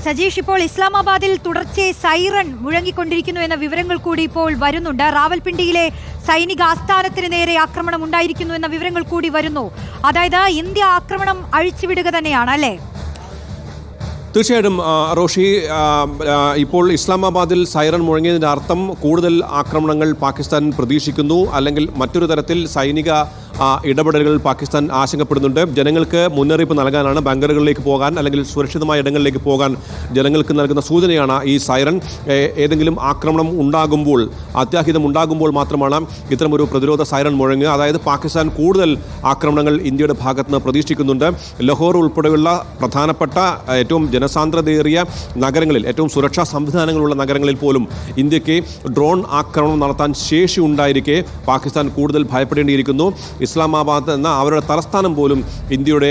സജീഷ്, ഇപ്പോൾ ഇസ്ലാമാബാദിൽ തുടർച്ചയായി സൈറൺ മുഴങ്ങിക്കൊണ്ടിരിക്കുന്നു എന്ന വിവരങ്ങൾ കൂടി ഇപ്പോൾ വരുന്നുണ്ട്. റാവൽപിണ്ടിയിലെ സൈനിക ആസ്ഥാനത്തിന് നേരെ ആക്രമണം ഉണ്ടായിരിക്കുന്നു എന്ന വിവരങ്ങൾ കൂടി വരുന്നു. അതായത് ഇന്ത്യ ആക്രമണം അഴിച്ചുവിടുക തന്നെയാണ് അല്ലേ? തീർച്ചയായിട്ടും റോഷി, ഇപ്പോൾ ഇസ്ലാമാബാദിൽ സൈറൺ മുഴങ്ങിയതിൻ്റെ അർത്ഥം കൂടുതൽ ആക്രമണങ്ങൾ പാകിസ്ഥാൻ പ്രതീക്ഷിക്കുന്നു, അല്ലെങ്കിൽ മറ്റൊരു തരത്തിൽ സൈനിക ഇടപെടലുകൾ പാകിസ്ഥാൻ ആശങ്കപ്പെടുന്നുണ്ട്. ജനങ്ങൾക്ക് മുന്നറിയിപ്പ് നൽകാനാണ് ബങ്കറുകളിലേക്ക് പോകാൻ അല്ലെങ്കിൽ സുരക്ഷിതമായ ഇടങ്ങളിലേക്ക് പോകാൻ ജനങ്ങൾക്ക് നൽകുന്ന സൂചനയാണ് ഈ സൈറൺ. ഏതെങ്കിലും ആക്രമണം ഉണ്ടാകുമ്പോൾ, അത്യാഹിതം ഉണ്ടാകുമ്പോൾ മാത്രമാണ് ഇത്തരമൊരു പ്രതിരോധ സൈറൺ മുഴങ്ങുക. അതായത് പാകിസ്ഥാൻ കൂടുതൽ ആക്രമണങ്ങൾ ഇന്ത്യയുടെ ഭാഗത്ത് നിന്ന് പ്രതീക്ഷിക്കുന്നുണ്ട്. ലഹോർ ഉൾപ്പെടെയുള്ള പ്രധാനപ്പെട്ട ഏറ്റവും ജനസാന്ദ്രതയേറിയ നഗരങ്ങളിൽ, ഏറ്റവും സുരക്ഷാ സംവിധാനങ്ങളുള്ള നഗരങ്ങളിൽ പോലും ഇന്ത്യക്ക് ഡ്രോൺ ആക്രമണം നടത്താൻ ശേഷി ഉണ്ടായിരിക്കെ പാകിസ്ഥാൻ കൂടുതൽ ഭയപ്പെടേണ്ടിയിരിക്കുന്നു. ഇസ്ലാമാബാദ് എന്ന അവരുടെ തലസ്ഥാനം പോലും ഇന്ത്യയുടെ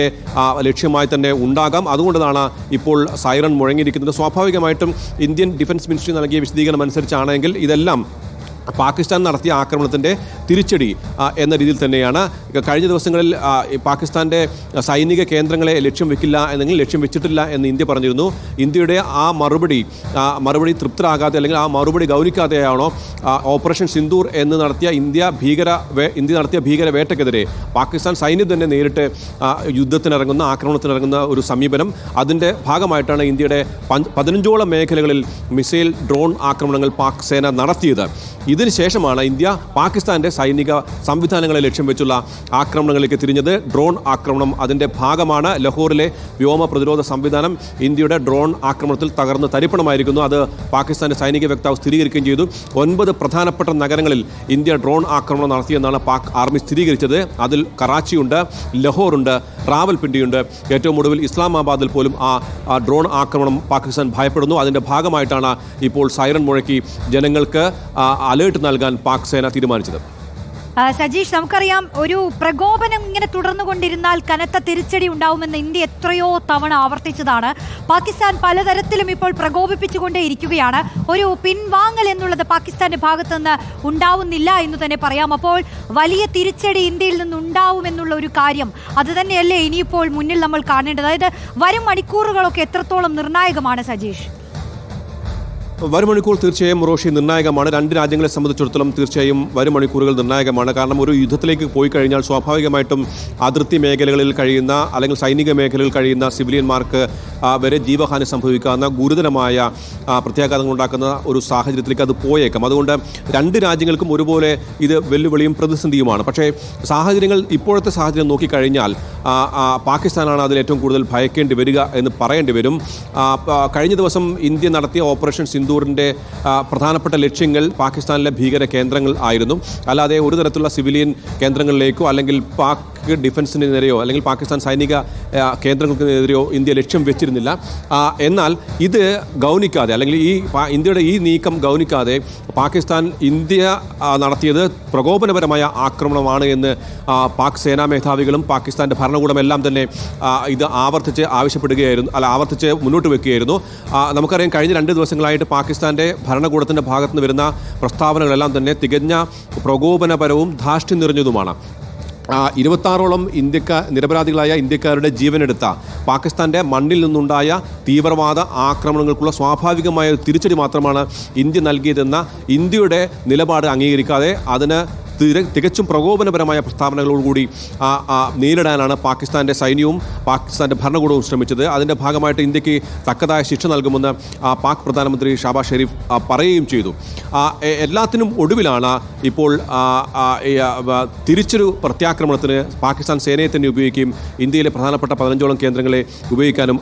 ലക്ഷ്യമായി തന്നെ ഉണ്ടാകാം. അതുകൊണ്ടാണ് ഇപ്പോൾ സൈറൺ മുഴങ്ങിയിരിക്കുന്നത്. സ്വാഭാവികമായിട്ടും ഇന്ത്യൻ ഡിഫൻസ് മിനിസ്ട്രി നൽകിയ വിശദീകരണം അനുസരിച്ചാണെങ്കിൽ ഇതെല്ലാം പാകിസ്ഥാൻ നടത്തിയ ആക്രമണത്തിൻ്റെ തിരിച്ചടി എന്ന രീതിയിൽ തന്നെയാണ്. കഴിഞ്ഞ ദിവസങ്ങളിൽ പാകിസ്ഥാൻ്റെ സൈനിക കേന്ദ്രങ്ങളെ ലക്ഷ്യം വെക്കില്ല എന്നെങ്കിൽ ലക്ഷ്യം വെച്ചിട്ടില്ല എന്ന് ഇന്ത്യ പറഞ്ഞിരുന്നു. ഇന്ത്യയുടെ ആ മറുപടി തൃപ്തരാകാതെ അല്ലെങ്കിൽ ആ മറുപടി ഗൗനിക്കാതെയാണോ ഓപ്പറേഷൻ സിന്ദൂർ എന്ന് നടത്തിയ ഇന്ത്യ നടത്തിയ ഭീകരവേട്ടയ്ക്കെതിരെ പാകിസ്ഥാൻ സൈന്യം തന്നെ നേരിട്ട് യുദ്ധത്തിനിറങ്ങുന്ന, ആക്രമണത്തിനിറങ്ങുന്ന ഒരു സമീപനം. അതിൻ്റെ ഭാഗമായിട്ടാണ് ഇന്ത്യയുടെ 15ഓളം മേഖലകളിൽ മിസൈൽ ഡ്രോൺ ആക്രമണങ്ങൾ പാക് സേന നടത്തിയത്. ഇതിന് ശേഷമാണ് ഇന്ത്യ പാകിസ്ഥാൻ്റെ സൈനിക സംവിധാനങ്ങളെ ലക്ഷ്യം വെച്ചുള്ള ആക്രമണങ്ങളിലേക്ക് തിരിഞ്ഞത്. ഡ്രോൺ ആക്രമണം അതിൻ്റെ ഭാഗമാണ്. ലഹോറിലെ വ്യോമ പ്രതിരോധ സംവിധാനം ഇന്ത്യയുടെ ഡ്രോൺ ആക്രമണത്തിൽ തകർന്ന് തരിപ്പണമായിരിക്കുന്നു. അത് പാകിസ്ഥാൻ്റെ സൈനിക വക്താവ് സ്ഥിരീകരിക്കുകയും ചെയ്തു. 9 പ്രധാനപ്പെട്ട നഗരങ്ങളിൽ ഇന്ത്യ ഡ്രോൺ ആക്രമണം നടത്തിയെന്നാണ് പാക് ആർമി സ്ഥിരീകരിച്ചത്. അതിൽ കറാച്ചിയുണ്ട്, ലഹോറുണ്ട്, റാവൽപിണ്ടിയുണ്ട്. ഏറ്റവും ഒടുവിൽ ഇസ്ലാമാബാദിൽ പോലും ആ ഡ്രോൺ ആക്രമണം പാകിസ്ഥാൻ ഭയപ്പെടുന്നു. അതിൻ്റെ ഭാഗമായിട്ടാണ് ഇപ്പോൾ സൈറൺ മുഴക്കി ജനങ്ങൾക്ക് അലേർട്ട് നൽകാൻ പാക് സേന തീരുമാനിച്ചത്. സജീഷ്, നമുക്കറിയാം ഒരു പ്രകോപനം ഇങ്ങനെ തുടർന്നുകൊണ്ടിരുന്നാൽ കനത്ത തിരിച്ചടി ഉണ്ടാവുമെന്ന് ഇന്ത്യ എത്രയോ തവണ ആവർത്തിച്ചതാണ്. പാകിസ്ഥാൻ പലതരത്തിലും ഇപ്പോൾ പ്രകോപിപ്പിച്ചുകൊണ്ടേ ഇരിക്കുകയാണ്. ഒരു പിൻവാങ്ങൽ എന്നുള്ളത് പാകിസ്ഥാന്റെ ഭാഗത്തു നിന്ന് ഉണ്ടാവുന്നില്ല എന്ന് തന്നെ പറയാം. അപ്പോൾ വലിയ തിരിച്ചടി ഇന്ത്യയിൽ നിന്നുണ്ടാവുമെന്നുള്ള ഒരു കാര്യം അത് തന്നെയല്ലേ ഇനിയിപ്പോൾ മുന്നിൽ നമ്മൾ കാണേണ്ടത്? അതായത് വരും മണിക്കൂറുകളൊക്കെ എത്രത്തോളം നിർണായകമാണ് സജീഷ്? വരും മണിക്കൂർ തീർച്ചയായും റോഷി നിർണായകമാണ്. രണ്ട് രാജ്യങ്ങളെ സംബന്ധിച്ചിടത്തോളം തീർച്ചയായും വരും മണിക്കൂറുകൾ നിർണായകമാണ്. കാരണം ഒരു യുദ്ധത്തിലേക്ക് പോയി കഴിഞ്ഞാൽ സ്വാഭാവികമായിട്ടും അതിർത്തി മേഖലകളിൽ കഴിയുന്ന അല്ലെങ്കിൽ സൈനിക മേഖലകളിൽ കഴിയുന്ന സിവിലിയന്മാർക്ക് വരെ ജീവഹാനി സംഭവിക്കാവുന്ന ഗുരുതരമായ പ്രത്യാഘാതങ്ങൾ ഉണ്ടാക്കുന്ന ഒരു സാഹചര്യത്തിലേക്ക് അത് പോയേക്കാം. അതുകൊണ്ട് രണ്ട് രാജ്യങ്ങൾക്കും ഒരുപോലെ ഇത് വെല്ലുവിളിയും പ്രതിസന്ധിയുമാണ്. പക്ഷേ ഇപ്പോഴത്തെ സാഹചര്യം നോക്കിക്കഴിഞ്ഞാൽ പാകിസ്ഥാനാണ് അതിൽ ഏറ്റവും കൂടുതൽ ഭയക്കേണ്ടി വരിക എന്ന് പറയേണ്ടി വരും. കഴിഞ്ഞ ദിവസം ഇന്ത്യ നടത്തിയ ഓപ്പറേഷൻ സിന്ദൂറിൻ്റെ പ്രധാനപ്പെട്ട ലക്ഷ്യങ്ങൾ പാകിസ്ഥാനിലെ ഭീകര കേന്ദ്രങ്ങൾ ആയിരുന്നു. അല്ലാതെ ഒരു തരത്തിലുള്ള സിവിലിയൻ കേന്ദ്രങ്ങളിലേക്കോ അല്ലെങ്കിൽ പാക് ഡിഫൻസിന് നേരെയോ അല്ലെങ്കിൽ പാകിസ്ഥാൻ സൈനിക കേന്ദ്രങ്ങൾക്കെതിരെയോ ഇന്ത്യ ലക്ഷ്യം വെച്ചിരുന്നില്ല. എന്നാൽ ഇത് ഗൗനിക്കാതെ അല്ലെങ്കിൽ ഇന്ത്യയുടെ ഈ നീക്കം ഗൗനിക്കാതെ പാകിസ്ഥാൻ ഇന്ത്യ നടത്തിയത് പ്രകോപനപരമായ ആക്രമണമാണ് എന്ന് പാക് സേനാ മേധാവികളും പാകിസ്ഥാൻ്റെ ഭരണകൂടമെല്ലാം തന്നെ ഇത് ആവർത്തിച്ച് മുന്നോട്ട് വെക്കുകയായിരുന്നു. നമുക്കറിയാം കഴിഞ്ഞ 2 ദിവസങ്ങളായിട്ട് പാകിസ്ഥാൻ്റെ ഭരണകൂടത്തിൻ്റെ ഭാഗത്തു നിന്ന് വരുന്ന പ്രസ്താവനകളെല്ലാം തന്നെ തികഞ്ഞ പ്രകോപനപരവും ധാർഷ്ട്യം നിറഞ്ഞതുമാണ്. 26ഓളം നിരപരാധികളായ ഇന്ത്യക്കാരുടെ ജീവനെടുത്ത പാകിസ്ഥാൻ്റെ മണ്ണിൽ നിന്നുണ്ടായ തീവ്രവാദ ആക്രമണങ്ങൾക്കുള്ള സ്വാഭാവികമായ തിരിച്ചടി മാത്രമാണ് ഇന്ത്യ നൽകിയതെന്ന ഇന്ത്യയുടെ നിലപാട് അംഗീകരിക്കാതെ അതിന് തികച്ചും പ്രകോപനപരമായ പ്രസ്താവനകളോടുകൂടി നേരിടാനാണ് പാകിസ്ഥാൻ്റെ സൈന്യവും പാകിസ്ഥാൻ്റെ ഭരണകൂടവും ശ്രമിച്ചത്. അതിൻ്റെ ഭാഗമായിട്ട് ഇന്ത്യക്ക് തക്കതായ ശിക്ഷ നൽകുമെന്ന് പാക് പ്രധാനമന്ത്രി ഷഹബാസ് ഷെരീഫ് പറയുകയും ചെയ്തു. എല്ലാത്തിനും ഒടുവിലാണ് ഇപ്പോൾ തിരിച്ചൊരു പ്രത്യാക്രമണത്തിന് പാകിസ്ഥാൻ സേനയെ തന്നെ ഉപയോഗിക്കുകയും ഇന്ത്യയിലെ പ്രധാനപ്പെട്ട 15ഓളം കേന്ദ്രങ്ങളെ ഉപയോഗിക്കാനും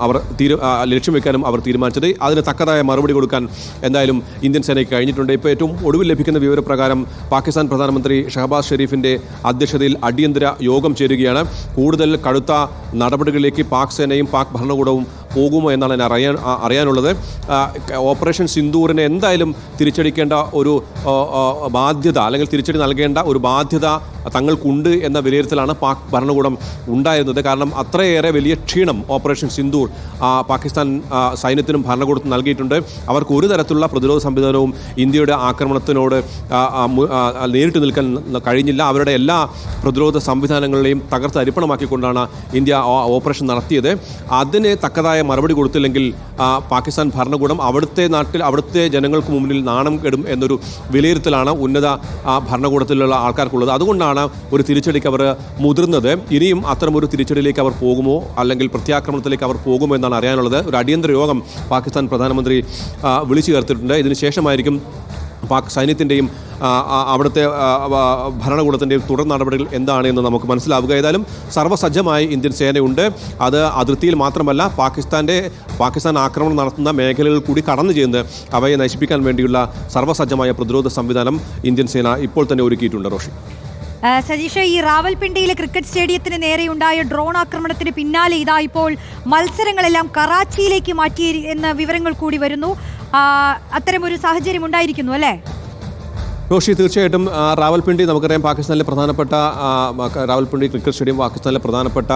ലക്ഷ്യം വെക്കാനും അവർ തീരുമാനിച്ചത്. അതിന് തക്കതായ മറുപടി കൊടുക്കാൻ എന്തായാലും ഇന്ത്യൻ സേനയ്ക്ക് കഴിഞ്ഞിട്ടുണ്ട്. ഇപ്പോൾ ഏറ്റവും ഒടുവിൽ ലഭിക്കുന്ന വിവരപ്രകാരം പാകിസ്ഥാൻ പ്രധാനമന്ത്രി ഷഹബാസ് ഷെരീഫിൻ്റെ അധ്യക്ഷതയിൽ അടിയന്തര യോഗം ചേരുകയാണ്. കൂടുതൽ കടുത്ത നടപടികളിലേക്ക് പാക് സേനയും പാക് ഭരണകൂടവും പോകുമോ എന്നാണ് അറിയാനുള്ളത്. ഓപ്പറേഷൻ സിന്ദൂറിനെ എന്തായാലും തിരിച്ചടിക്കേണ്ട ഒരു ബാധ്യത അല്ലെങ്കിൽ തിരിച്ചടി നൽകേണ്ട ഒരു ബാധ്യത തങ്ങൾക്കുണ്ട് എന്ന വിലയിരുത്തലാണ് പാക് ഭരണകൂടം ഉണ്ടായിരുന്നത്. കാരണം അത്രയേറെ വലിയ ക്ഷീണം ഓപ്പറേഷൻ സിന്ദൂർ പാകിസ്ഥാൻ സൈന്യത്തിനും ഭരണകൂടത്തിനും നൽകിയിട്ടുണ്ട്. അവർക്ക് ഒരു തരത്തിലുള്ള പ്രതിരോധ സംവിധാനവും ഇന്ത്യയുടെ ആക്രമണത്തിനോട് നേരിട്ട് നിൽക്കാൻ കഴിഞ്ഞില്ല. അവരുടെ എല്ലാ പ്രതിരോധ സംവിധാനങ്ങളെയും തകർത്ത് അരിപ്പണമാക്കിക്കൊണ്ടാണ് ഇന്ത്യ ഓപ്പറേഷൻ നടത്തിയത്. അതിന് തക്കതായ തക്കതായ മറുപടി കൊടുത്തില്ലെങ്കിൽ പാകിസ്ഥാൻ ഭരണകൂടം അവിടുത്തെ ജനങ്ങൾക്ക് മുന്നിൽ നാണം കെടും എന്നൊരു വിലയിരുത്തലാണ് ഉന്നത ഭരണകൂടത്തിലുള്ള ആൾക്കാർക്കുള്ളത്. അതുകൊണ്ടാണ് ഒരു തിരിച്ചടിക്ക് അവർ മുതിർന്നത്. ഇനിയും അത്തരമൊരു തിരിച്ചടിയിലേക്ക് അവർ പോകുമോ അല്ലെങ്കിൽ പ്രത്യാക്രമണത്തിലേക്ക് അവർ പോകുമോ എന്നാണ് അറിയാനുള്ളത്. ഒരു അടിയന്തര യോഗം പാകിസ്ഥാൻ പ്രധാനമന്ത്രി വിളിച്ചു ചേർത്തിട്ടുണ്ട്. ഇതിനുശേഷമായിരിക്കും സൈന്യത്തിൻ്റെയും അവിടുത്തെ ഭരണകൂടത്തിൻ്റെയും തുടർ നടപടികൾ എന്താണെന്ന് നമുക്ക് മനസ്സിലാവുക. ഏതായാലും സർവ്വസജ്ജമായി ഇന്ത്യൻ സേനയുണ്ട്. അത് അതിർത്തിയിൽ മാത്രമല്ല പാകിസ്ഥാൻ ആക്രമണം നടത്തുന്ന മേഖലകളിൽ കൂടി കടന്നു ചെന്ന് അവയെ നശിപ്പിക്കാൻ വേണ്ടിയുള്ള സർവ്വസജ്ജമായ പ്രതിരോധ സംവിധാനം ഇന്ത്യൻ സേന ഇപ്പോൾ തന്നെ ഒരുക്കിയിട്ടുണ്ട്. റോഷി, സജീഷ്, ഈ റാവൽപിണ്ടിയിലെ ക്രിക്കറ്റ് സ്റ്റേഡിയത്തിന് നേരെയുണ്ടായ ഡ്രോൺ ആക്രമണത്തിന് പിന്നാലെ ഇതാ ഇപ്പോൾ മത്സരങ്ങളെല്ലാം കറാച്ചിയിലേക്ക് മാറ്റി എന്ന വിവരങ്ങൾ കൂടി വരുന്നു. അത്തരമൊരു സാഹചര്യം ഉണ്ടായിരിക്കുന്നു അല്ലേ? റോഷി, തീർച്ചയായിട്ടും റാവൽപിണ്ടി നമുക്കറിയാം പാകിസ്ഥാനിലെ പ്രധാനപ്പെട്ട റാവൽപിണ്ടി ക്രിക്കറ്റ് സ്റ്റേഡിയം പാകിസ്ഥാനിലെ പ്രധാനപ്പെട്ട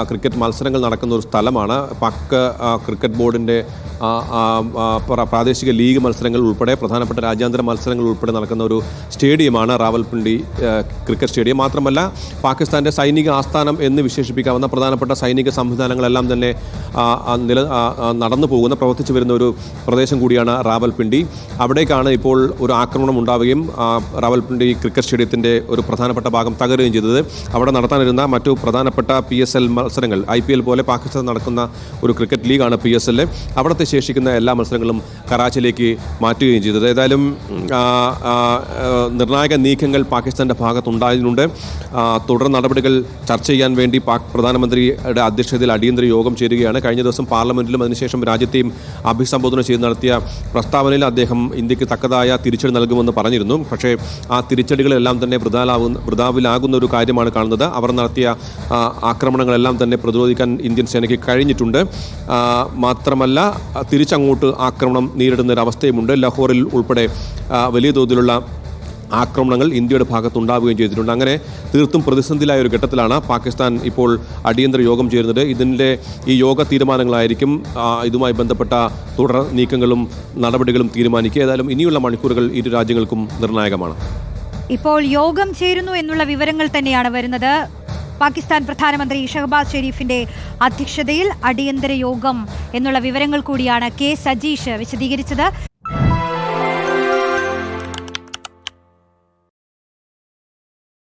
ക്രിക്കറ്റ് മത്സരങ്ങൾ നടക്കുന്ന ഒരു സ്ഥലമാണ്. പാക് ക്രിക്കറ്റ് ബോർഡിൻ്റെ പ്രാദേശിക ലീഗ് മത്സരങ്ങൾ ഉൾപ്പെടെ പ്രധാനപ്പെട്ട രാജ്യാന്തര മത്സരങ്ങൾ ഉൾപ്പെടെ നടക്കുന്ന ഒരു സ്റ്റേഡിയമാണ് റാവൽപിണ്ടി ക്രിക്കറ്റ് സ്റ്റേഡിയം. മാത്രമല്ല പാകിസ്ഥാൻ്റെ സൈനിക ആസ്ഥാനം എന്ന് വിശേഷിപ്പിക്കാവുന്ന പ്രധാനപ്പെട്ട സൈനിക സംവിധാനങ്ങളെല്ലാം തന്നെ പ്രവർത്തിച്ചു വരുന്ന ഒരു പ്രദേശം കൂടിയാണ് റാവൽപിണ്ടി. അവിടേക്കാണ് ഇപ്പോൾ ഒരു ആക്രമണം ഉണ്ടാവുകയും റാവൽപിണ്ടി ക്രിക്കറ്റ് സ്റ്റേഡിയത്തിൻ്റെ ഒരു പ്രധാനപ്പെട്ട ഭാഗം തകരുകയും ചെയ്തത്. അവിടെ നടത്താനിരുന്ന മറ്റു പ്രധാനപ്പെട്ട PSL മത്സരങ്ങൾ, IPL പോലെ പാകിസ്ഥാൻ നടക്കുന്ന ഒരു ക്രിക്കറ്റ് ലീഗാണ് PSL. അവിടുത്തെ ശേഷിക്കുന്ന എല്ലാ മത്സരങ്ങളും കറാച്ചിയിലേക്ക് മാറ്റുകയും ചെയ്തത്. ഏതായാലും നിർണായക നീക്കങ്ങൾ പാകിസ്ഥാൻ്റെ ഭാഗത്തുണ്ടായിരുന്നുണ്ട്. തുടർ നടപടികൾ ചർച്ച ചെയ്യാൻ വേണ്ടി പാക് പ്രധാനമന്ത്രിയുടെ അധ്യക്ഷതയിൽ അടിയന്തര യോഗം ചേരുകയാണ്. കഴിഞ്ഞ ദിവസം പാർലമെന്റിലും അതിനുശേഷം രാജ്യത്തെയും അഭിസംബോധന ചെയ്ത് നടത്തിയ പ്രസ്താവനയിൽ അദ്ദേഹം ഇന്ത്യക്ക് തക്കതായ തിരിച്ചടി നൽകുമെന്ന് പറഞ്ഞിരുന്നു. പക്ഷേ ആ തിരിച്ചടികളെല്ലാം തന്നെ വൃഥാവിലാകുന്ന ഒരു കാര്യമാണ് കാണുന്നത്. അവർ നടത്തിയ ആക്രമണങ്ങളെല്ലാം തന്നെ പ്രതിരോധിക്കാൻ ഇന്ത്യൻ സേനയ്ക്ക് കഴിഞ്ഞിട്ടുണ്ട്. മാത്രമല്ല തിരിച്ചങ്ങോട്ട് ആക്രമണം നേരിടുന്ന ഒരു അവസ്ഥയുമുണ്ട്. ലാഹോറിൽ ഉൾപ്പെടെ വലിയ തോതിലുള്ള ആക്രമണങ്ങൾ ഇന്ത്യയുടെ ഭാഗത്തുണ്ടാവുകയും ചെയ്തിട്ടുണ്ട്. അങ്ങനെ തീർത്തും പ്രതിസന്ധിയിലായ ഒരു ഘട്ടത്തിലാണ് പാകിസ്ഥാൻ ഇപ്പോൾ അടിയന്തര യോഗം ചേരുന്നത്. ഈ യോഗ തീരുമാനങ്ങളായിരിക്കും ഇതുമായി ബന്ധപ്പെട്ട തുടർ നീക്കങ്ങളും നടപടികളും തീരുമാനിക്കുക. ഏതായാലും ഇനിയുള്ള മണിക്കൂറുകൾ ഇരു രാജ്യങ്ങൾക്കും നിർണായകമാണ്. ഇപ്പോൾ യോഗം ചേരുന്നു എന്നുള്ള വിവരങ്ങൾ തന്നെയാണ് വരുന്നത്. പാകിസ്ഥാൻ പ്രധാനമന്ത്രി ഷഹബാസ് ഷെരീഫിന്റെ അധ്യക്ഷതയിൽ അടിയന്തര യോഗം എന്നുള്ള വിവരങ്ങൾ കൂടിയാണ് K. സജീഷ് വിശദീകരിച്ചത്.